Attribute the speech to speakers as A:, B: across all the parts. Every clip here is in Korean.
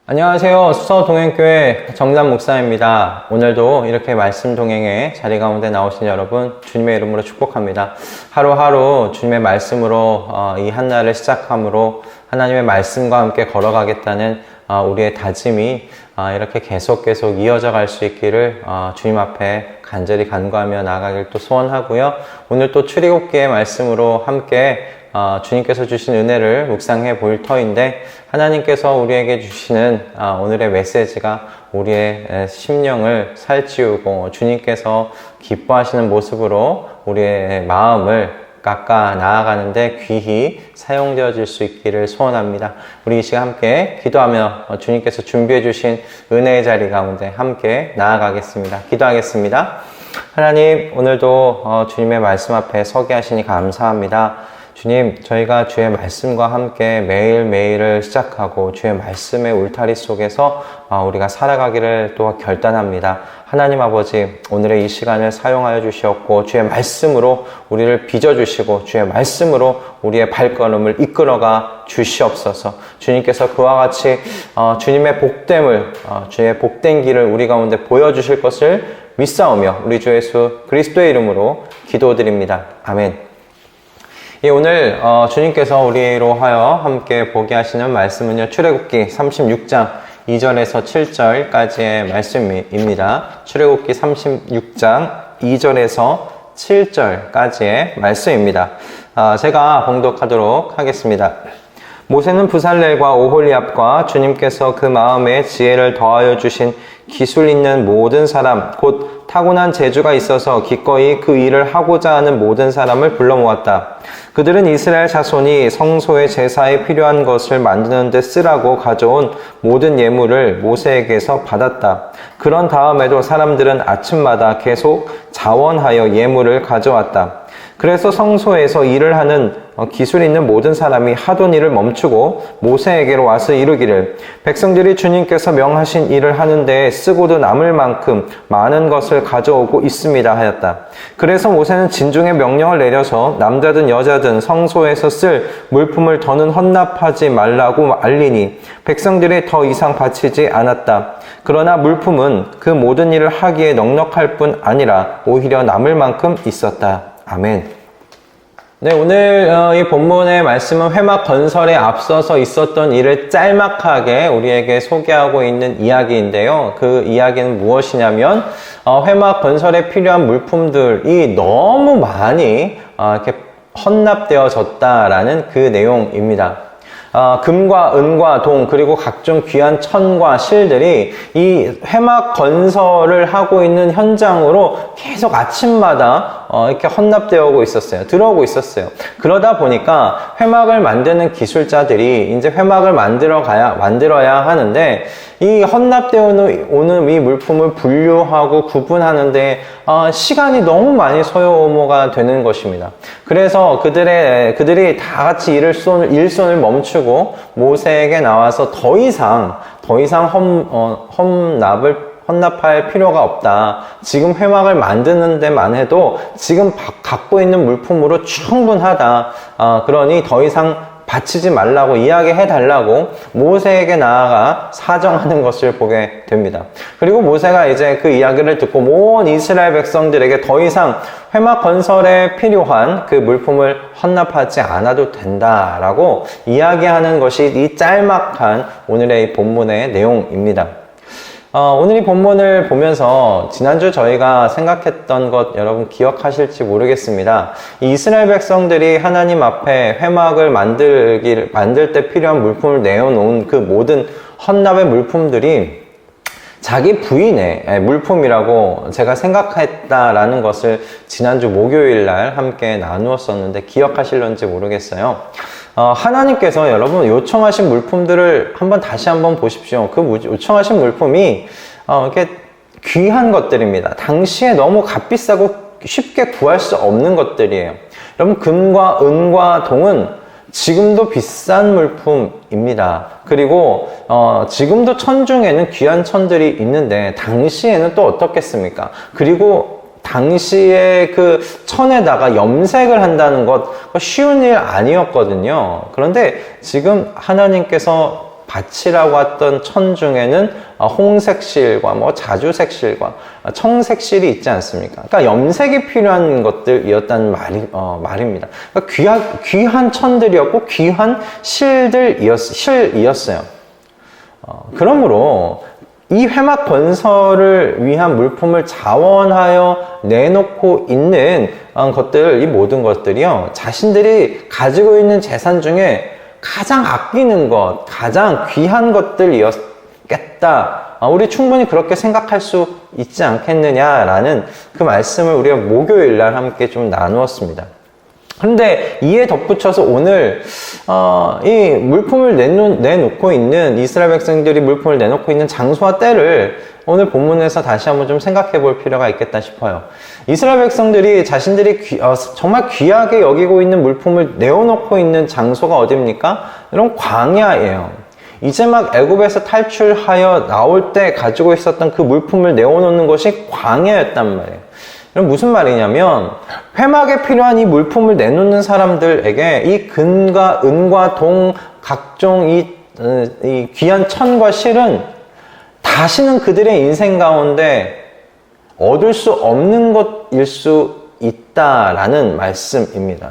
A: 안녕하세요. 수서동행교회 정남 목사입니다. 오늘도 이렇게 말씀 동행에 자리 가운데 나오신 여러분 주님의 이름으로 축복합니다. 하루하루 주님의 말씀으로 이 한날을 시작함으로 하나님의 말씀과 함께 걸어가겠다는 우리의 다짐이 이렇게 계속 이어져 갈 수 있기를 주님 앞에 간절히 간구하며 나아가길 또 소원하고요. 오늘 또 출애굽기의 말씀으로 함께 주님께서 주신 은혜를 묵상해 볼 터인데, 하나님께서 우리에게 주시는 오늘의 메시지가 우리의 심령을 살찌우고 주님께서 기뻐하시는 모습으로 우리의 마음을 깎아 나아가는데 귀히 사용되어질 수 있기를 소원합니다. 우리 이 시간 함께 기도하며 주님께서 준비해 주신 은혜의 자리 가운데 함께 나아가겠습니다. 기도하겠습니다. 하나님, 오늘도 주님의 말씀 앞에 서게 하시니 감사합니다. 주님, 저희가 주의 말씀과 함께 매일매일을 시작하고 주의 말씀의 울타리 속에서 우리가 살아가기를 또 결단합니다. 하나님 아버지, 오늘의 이 시간을 사용하여 주시옵고 주의 말씀으로 우리를 빚어주시고 주의 말씀으로 우리의 발걸음을 이끌어가 주시옵소서. 주님께서 그와 같이 주님의 복됨을, 주의 복된 길을 우리 가운데 보여주실 것을 믿사오며 우리 주 예수 그리스도의 이름으로 기도드립니다. 아멘. 오늘 주님께서 우리로 하여 함께 보게 하시는 말씀은요, 출애굽기 36장 2절에서 7절까지의 말씀입니다. 출애굽기 36장 2절에서 7절까지의 말씀입니다. 제가 봉독하도록 하겠습니다. 모세는 부살렐과 오홀리압과 주님께서 그 마음에 지혜를 더하여 주신 기술 있는 모든 사람, 곧 타고난 재주가 있어서 기꺼이 그 일을 하고자 하는 모든 사람을 불러 모았다. 그들은 이스라엘 자손이 성소의 제사에 필요한 것을 만드는 데 쓰라고 가져온 모든 예물을 모세에게서 받았다. 그런 다음에도 사람들은 아침마다 계속 자원하여 예물을 가져왔다. 그래서 성소에서 일을 하는 기술 있는 모든 사람이 하던 일을 멈추고 모세에게로 와서 이르기를, 백성들이 주님께서 명하신 일을 하는데 쓰고도 남을 만큼 많은 것을 가져오고 있습니다 하였다. 그래서 모세는 진중의 명령을 내려서 남자든 여자든 성소에서 쓸 물품을 더는 헌납하지 말라고 알리니 백성들이 더 이상 바치지 않았다. 그러나 물품은 그 모든 일을 하기에 넉넉할 뿐 아니라 오히려 남을 만큼 있었다. 아멘. 네, 오늘 이 본문의 말씀은 회막 건설에 앞서서 있었던 일을 짤막하게 우리에게 소개하고 있는 이야기인데요. 그 이야기는 무엇이냐면 회막 건설에 필요한 물품들이 너무 많이 이렇게 헌납되어졌다라는 그 내용입니다. 금과 은과 동, 그리고 각종 귀한 천과 실들이 이 회막 건설을 하고 있는 현장으로 계속 아침마다 이렇게 헌납되어 있었어요. 들어오고 있었어요. 그러다 보니까 회막을 만드는 기술자들이 이제 회막을 만들어야 하는데, 이 헌납되어 오는 이 물품을 분류하고 구분하는데 시간이 너무 많이 소요가 되는 것입니다. 그래서 그들이 다 같이 일손을 멈추고 모세에게 나와서 더 이상 헌납할 필요가 없다. 지금 회막을 만드는 데만 해도 지금 갖고 있는 물품으로 충분하다. 그러니 더 이상 바치지 말라고 이야기해 달라고 모세에게 나아가 사정하는 것을 보게 됩니다. 그리고 모세가 이제 그 이야기를 듣고 온 이스라엘 백성들에게 더 이상 회막 건설에 필요한 그 물품을 헌납하지 않아도 된다라고 이야기하는 것이 이 짤막한 오늘의 이 본문의 내용입니다. 오늘 이 본문을 보면서 지난주 저희가 생각했던 것 여러분 기억하실지 모르겠습니다. 이 이스라엘 백성들이 하나님 앞에 회막을 만들 때 필요한 물품을 내어놓은 그 모든 헌납의 물품들이 자기 부인의 물품이라고 제가 생각했다라는 것을 지난주 목요일 날 함께 나누었었는데 기억하실런지 모르겠어요. 하나님께서 여러분 요청하신 물품들을 다시 한번 보십시오. 그 요청하신 물품이 이렇게 귀한 것들입니다. 당시에 너무 값비싸고 쉽게 구할 수 없는 것들이에요. 여러분, 금과 은과 동은 지금도 비싼 물품입니다. 그리고 지금도 천 중에는 귀한 천들이 있는데 당시에는 또 어떻겠습니까? 그리고 당시에 그 천에다가 염색을 한다는 것 쉬운 일 아니었거든요. 그런데 지금 하나님께서 바치라고 했던 천 중에는 홍색실과 뭐 자주색실과 청색실이 있지 않습니까? 그러니까 염색이 필요한 것들이었다는 말입니다. 그러니까 귀한 천들이었고 귀한 실이었어요. 그러므로 이 회막 건설을 위한 물품을 자원하여 내놓고 있는 것들, 이 모든 것들이요, 자신들이 가지고 있는 재산 중에 가장 아끼는 것, 가장 귀한 것들이었겠다. 우리 충분히 그렇게 생각할 수 있지 않겠느냐라는 그 말씀을 우리가 목요일 날 함께 좀 나누었습니다. 그런데 이에 덧붙여서 오늘 이 물품을 내놓고 있는, 이스라엘 백성들이 물품을 내놓고 있는 장소와 때를 오늘 본문에서 다시 한번 좀 생각해 볼 필요가 있겠다 싶어요. 이스라엘 백성들이 자신들이 정말 귀하게 여기고 있는 물품을 내어놓고 있는 장소가 어디입니까? 여러분, 광야예요. 이제 막 애굽에서 탈출하여 나올 때 가지고 있었던 그 물품을 내어놓는 것이 광야였단 말이에요. 그럼 무슨 말이냐면, 회막에 필요한 이 물품을 내놓는 사람들에게 이 금과 은과 동, 각종 이 귀한 천과 실은 다시는 그들의 인생 가운데 얻을 수 없는 것일 수 있다라는 말씀입니다.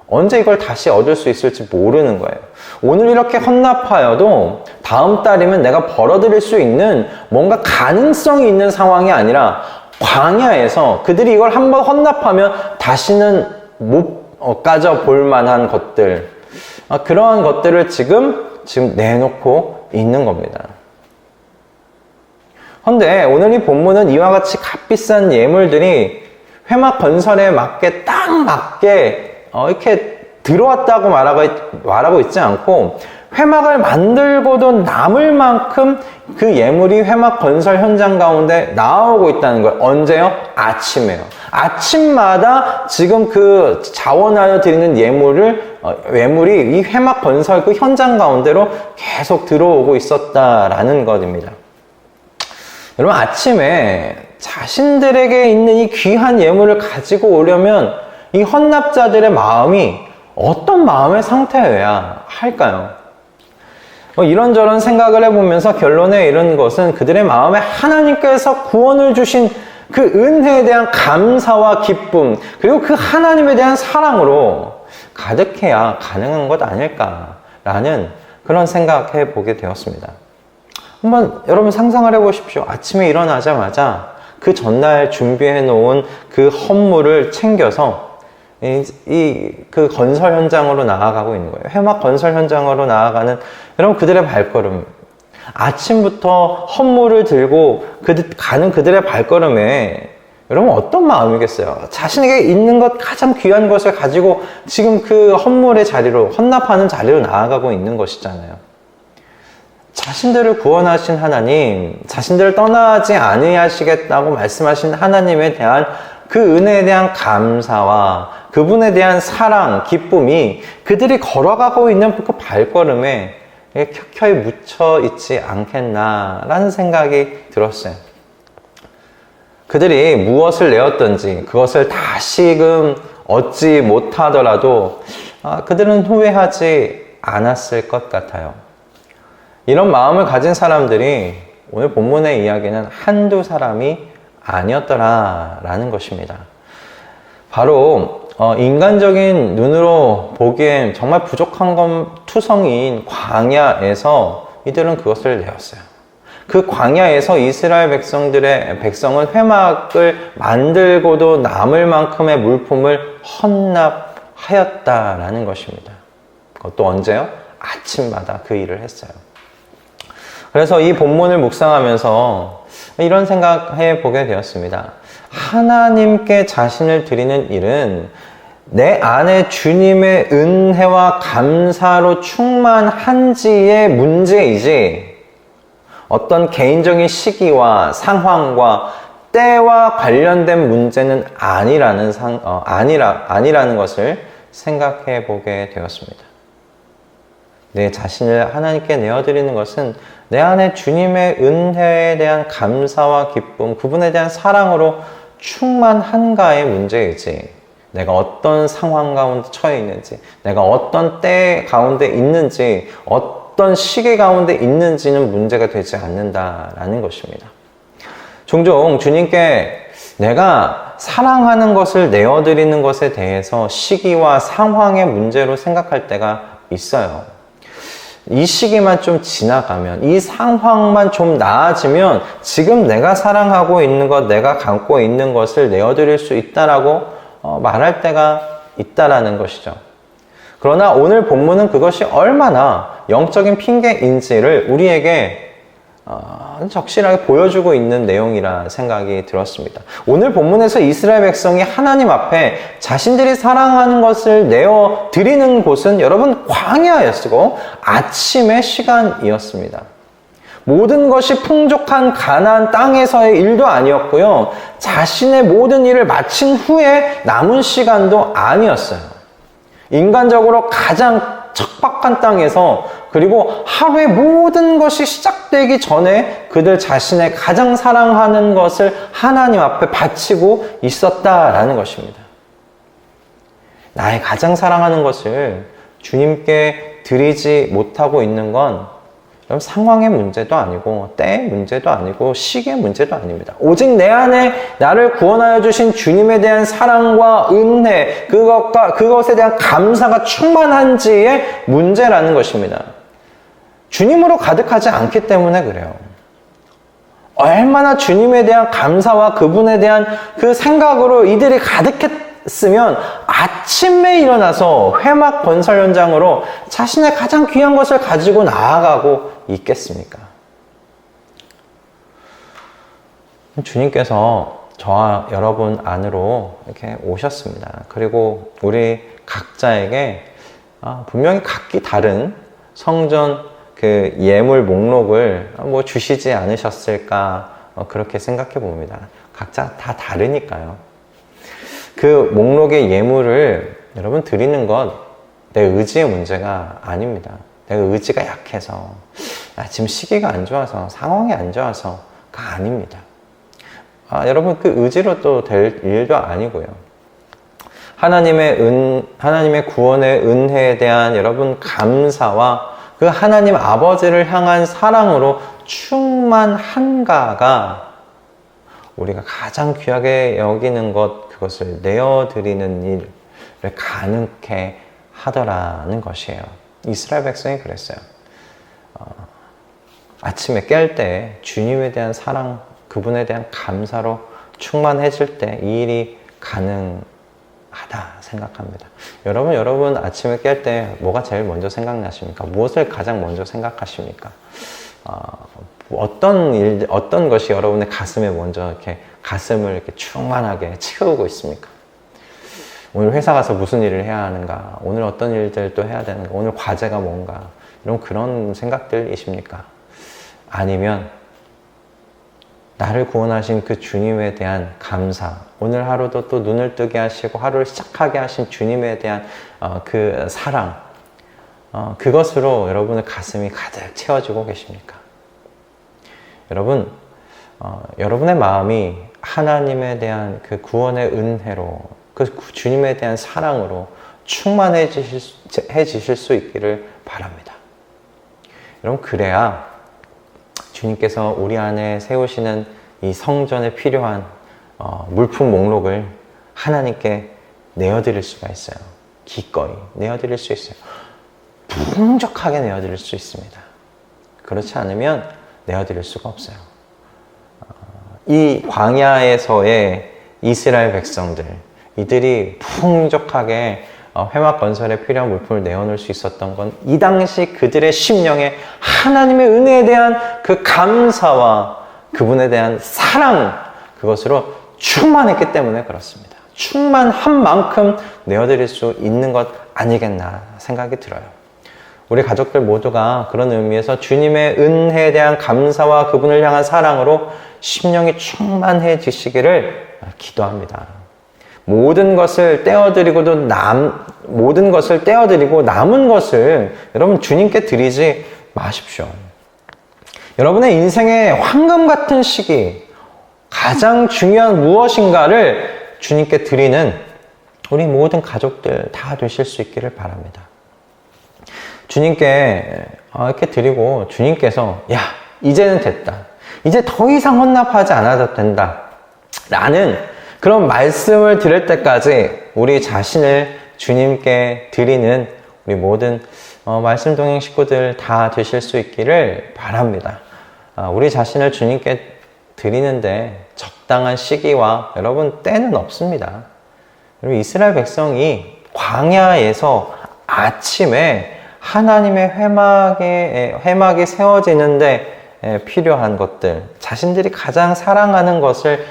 A: 언제 이걸 다시 얻을 수 있을지 모르는 거예요. 오늘 이렇게 헌납하여도 다음 달이면 내가 벌어들일 수 있는 뭔가 가능성이 있는 상황이 아니라, 광야에서 그들이 이걸 한번 헌납하면 다시는 못 가져 볼 만한 것들, 그러한 것들을 지금 내놓고 있는 겁니다. 그런데 오늘 이 본문은 이와 같이 값비싼 예물들이 회막 건설에 맞게 딱 맞게 이렇게 들어왔다고 말하고 있지 않고, 회막을 만들고도 남을 만큼 그 예물이 회막 건설 현장 가운데 나오고 있다는 거예요. 언제요? 아침에요. 아침마다 지금 그 자원하여 드리는 예물이 이 회막 건설 그 현장 가운데로 계속 들어오고 있었다라는 것입니다. 여러분, 아침에 자신들에게 있는 이 귀한 예물을 가지고 오려면 이 헌납자들의 마음이 어떤 마음의 상태여야 할까요? 이런저런 생각을 해보면서 결론에 이른 것은, 그들의 마음에 하나님께서 구원을 주신 그 은혜에 대한 감사와 기쁨, 그리고 그 하나님에 대한 사랑으로 가득해야 가능한 것 아닐까라는 그런 생각해 보게 되었습니다. 한번 여러분 상상을 해보십시오. 아침에 일어나자마자 그 전날 준비해 놓은 그 헌물을 챙겨서 그 건설 현장으로 나아가고 있는 거예요. 회막 건설 현장으로 나아가는 여러분 그들의 발걸음. 아침부터 헌물을 들고 가는 그들의 발걸음에 여러분 어떤 마음이겠어요? 자신에게 있는 것 가장 귀한 것을 가지고 지금 그 헌물의 자리로, 헌납하는 자리로 나아가고 있는 것이잖아요. 자신들을 구원하신 하나님, 자신들을 떠나지 아니하시겠다고 말씀하신 하나님에 대한 그 은혜에 대한 감사와 그분에 대한 사랑, 기쁨이 그들이 걸어가고 있는 그 발걸음에 켜켜이 묻혀 있지 않겠나라는 생각이 들었어요. 그들이 무엇을 내었든지 그것을 다시금 얻지 못하더라도 그들은 후회하지 않았을 것 같아요. 이런 마음을 가진 사람들이 오늘 본문의 이야기는 한두 사람이 아니었더라라는 것입니다. 바로 인간적인 눈으로 보기엔 정말 부족한 것 투성이인 광야에서 이들은 그것을 내었어요. 그 광야에서 이스라엘 백성은 회막을 만들고도 남을 만큼의 물품을 헌납하였다라는 것입니다. 그것도 언제요? 아침마다 그 일을 했어요. 그래서 이 본문을 묵상하면서 이런 생각해 보게 되었습니다. 하나님께 자신을 드리는 일은 내 안에 주님의 은혜와 감사로 충만한지의 문제이지, 어떤 개인적인 시기와 상황과 때와 관련된 문제는 아니라는 것을 생각해 보게 되었습니다. 내 자신을 하나님께 내어드리는 것은 내 안에 주님의 은혜에 대한 감사와 기쁨, 그분에 대한 사랑으로 충만한가의 문제이지, 내가 어떤 상황 가운데 처해 있는지, 내가 어떤 때 가운데 있는지, 어떤 시기 가운데 있는지는 문제가 되지 않는다라는 것입니다. 종종 주님께 내가 사랑하는 것을 내어드리는 것에 대해서 시기와 상황의 문제로 생각할 때가 있어요. 이 시기만 좀 지나가면, 이 상황만 좀 나아지면 지금 내가 사랑하고 있는 것, 내가 갖고 있는 것을 내어드릴 수 있다라고 말할 때가 있다라는 것이죠. 그러나 오늘 본문은 그것이 얼마나 영적인 핑계인지를 우리에게 적실하게 보여주고 있는 내용이라 생각이 들었습니다. 오늘 본문에서 이스라엘 백성이 하나님 앞에 자신들이 사랑하는 것을 내어 드리는 곳은 여러분 광야였고 아침의 시간이었습니다. 모든 것이 풍족한 가나안 땅에서의 일도 아니었고요. 자신의 모든 일을 마친 후에 남은 시간도 아니었어요. 인간적으로 가장 척박한 땅에서, 그리고 하루의 모든 것이 시작되기 전에 그들 자신의 가장 사랑하는 것을 하나님 앞에 바치고 있었다라는 것입니다. 나의 가장 사랑하는 것을 주님께 드리지 못하고 있는 건 상황의 문제도 아니고 때의 문제도 아니고 시기의 문제도 아닙니다. 오직 내 안에 나를 구원하여 주신 주님에 대한 사랑과 은혜, 그것에 대한 감사가 충만한지의 문제라는 것입니다. 주님으로 가득하지 않기 때문에 그래요. 얼마나 주님에 대한 감사와 그분에 대한 그 생각으로 이들이 가득했으면 아침에 일어나서 회막 건설 현장으로 자신의 가장 귀한 것을 가지고 나아가고 있겠습니까? 주님께서 저와 여러분 안으로 이렇게 오셨습니다. 그리고 우리 각자에게 분명히 각기 다른 성전 그 예물 목록을 주시지 않으셨을까 그렇게 생각해 봅니다. 각자 다 다르니까요. 그 목록의 예물을 여러분 드리는 것 내 의지의 문제가 아닙니다. 내가 의지가 약해서, 지금 시기가 안 좋아서, 상황이 안 좋아서가 아닙니다. 여러분 그 의지로 또 될 일도 아니고요. 하나님의 구원의 은혜에 대한 여러분 감사와 그 하나님 아버지를 향한 사랑으로 충만한가가 우리가 가장 귀하게 여기는 것, 그것을 내어드리는 일을 가능케 하더라는 것이에요. 이스라엘 백성이 그랬어요. 아침에 깰 때 주님에 대한 사랑, 그분에 대한 감사로 충만해질 때 이 일이 가능하다 생각합니다. 여러분 아침에 깰 때 뭐가 제일 먼저 생각나십니까? 무엇을 가장 먼저 생각하십니까? 어떤 것이 여러분의 가슴에 먼저 이렇게 가슴을 이렇게 충만하게 채우고 있습니까? 오늘 회사 가서 무슨 일을 해야 하는가? 오늘 어떤 일들 또 해야 되는가? 오늘 과제가 뭔가? 그런 생각들이십니까? 아니면 나를 구원하신 그 주님에 대한 감사, 오늘 하루도 또 눈을 뜨게 하시고 하루를 시작하게 하신 주님에 대한 그 사랑, 그것으로 여러분의 가슴이 가득 채워지고 계십니까? 여러분, 여러분의 마음이 하나님에 대한 그 구원의 은혜로, 그 주님에 대한 사랑으로 충만해지실 수 있기를 바랍니다. 여러분, 그래야 주님께서 우리 안에 세우시는 이 성전에 필요한 물품 목록을 하나님께 내어드릴 수가 있어요. 기꺼이 내어드릴 수 있어요. 풍족하게 내어드릴 수 있습니다. 그렇지 않으면 내어드릴 수가 없어요. 이 광야에서의 이스라엘 백성들, 이들이 풍족하게 회막 건설에 필요한 물품을 내어놓을 수 있었던 건 이 당시 그들의 심령에 하나님의 은혜에 대한 그 감사와 그분에 대한 사랑, 그것으로 충만했기 때문에 그렇습니다. 충만한 만큼 내어드릴 수 있는 것 아니겠나 생각이 들어요. 우리 가족들 모두가 그런 의미에서 주님의 은혜에 대한 감사와 그분을 향한 사랑으로 심령이 충만해지시기를 기도합니다. 모든 것을 떼어드리고 남은 것을 여러분 주님께 드리지 마십시오. 여러분의 인생의 황금 같은 시기, 가장 중요한 무엇인가를 주님께 드리는 우리 모든 가족들 다 되실 수 있기를 바랍니다. 주님께 이렇게 드리고 주님께서 야, 이제는 됐다. 이제 더 이상 헌납하지 않아도 된다. 라는 그런 말씀을 드릴 때까지 우리 자신을 주님께 드리는 우리 모든 말씀 동행 식구들 다 되실 수 있기를 바랍니다. 우리 자신을 주님께 드리는데 적당한 시기와 여러분 때는 없습니다. 여러분 이스라엘 백성이 광야에서 아침에 하나님의 회막이 세워지는데 필요한 것들, 자신들이 가장 사랑하는 것을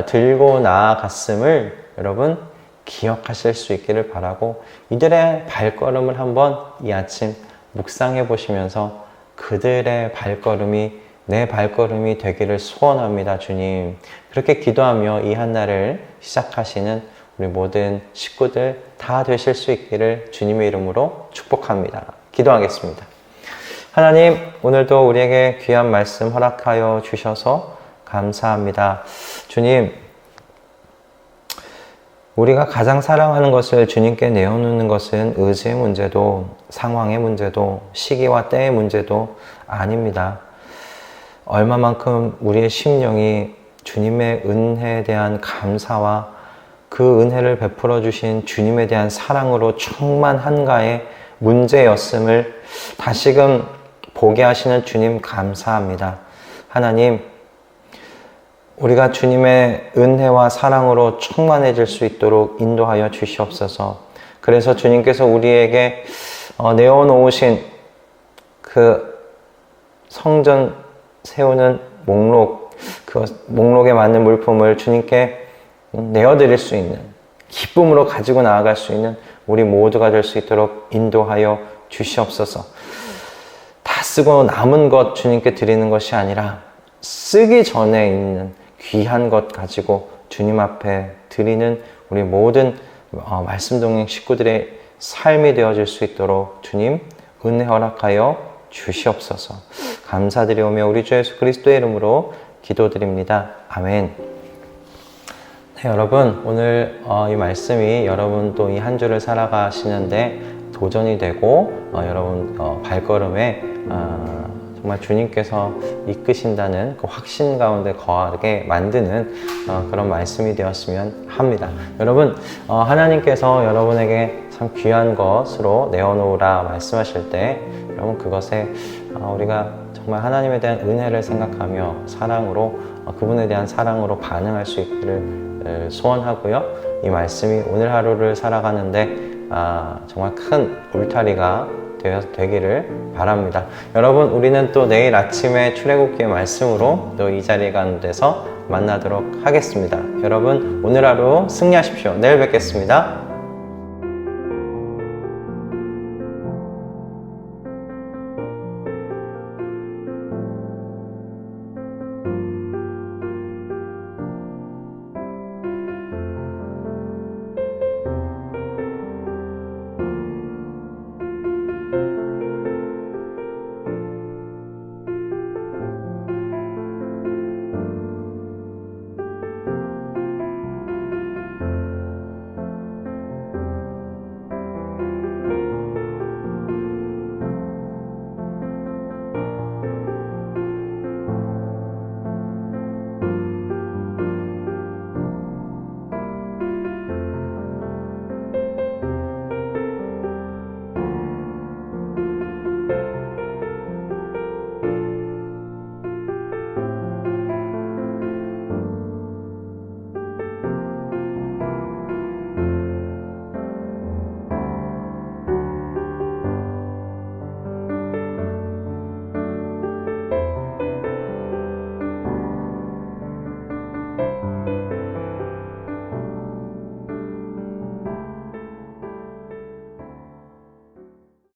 A: 들고 나아갔음을 여러분 기억하실 수 있기를 바라고, 이들의 발걸음을 한번 이 아침 묵상해 보시면서 그들의 발걸음이 내 발걸음이 되기를 소원합니다. 주님, 그렇게 기도하며 이 한날을 시작하시는 우리 모든 식구들 다 되실 수 있기를 주님의 이름으로 축복합니다. 기도하겠습니다. 하나님, 오늘도 우리에게 귀한 말씀 허락하여 주셔서 감사합니다. 주님, 우리가 가장 사랑하는 것을 주님께 내어놓는 것은 의지의 문제도 상황의 문제도 시기와 때의 문제도 아닙니다. 얼마만큼 우리의 심령이 주님의 은혜에 대한 감사와 그 은혜를 베풀어 주신 주님에 대한 사랑으로 충만한가의 문제였음을 다시금 보게 하시는 주님 감사합니다. 하나님, 우리가 주님의 은혜와 사랑으로 충만해질 수 있도록 인도하여 주시옵소서. 그래서 주님께서 우리에게 내어놓으신 그 성전 세우는 목록, 그 목록에 맞는 물품을 주님께 내어드릴 수 있는, 기쁨으로 가지고 나아갈 수 있는 우리 모두가 될 수 있도록 인도하여 주시옵소서. 다 쓰고 남은 것 주님께 드리는 것이 아니라 쓰기 전에 있는 귀한 것 가지고 주님 앞에 드리는 우리 모든 말씀 동행 식구들의 삶이 되어질 수 있도록 주님 은혜 허락하여 주시옵소서. 감사드리오며 우리 주 예수 그리스도의 이름으로 기도드립니다. 아멘. 네, 여러분, 오늘 이 말씀이 여러분 또 이 한 주를 살아가시는데 도전이 되고 여러분 발걸음에 정말 주님께서 이끄신다는 그 확신 가운데 거하게 만드는 그런 말씀이 되었으면 합니다. 여러분, 하나님께서 여러분에게 참 귀한 것으로 내어놓으라 말씀하실 때 여러분 그것에 우리가 정말 하나님에 대한 은혜를 생각하며 사랑으로 그분에 대한 사랑으로 반응할 수 있기를 소원하고요. 이 말씀이 오늘 하루를 살아가는데 정말 큰 울타리가 되기를 바랍니다. 여러분, 우리는 또 내일 아침에 출애굽기의 말씀으로 또 이 자리에 가는 데서 만나도록 하겠습니다. 여러분, 오늘 하루 승리하십시오. 내일 뵙겠습니다.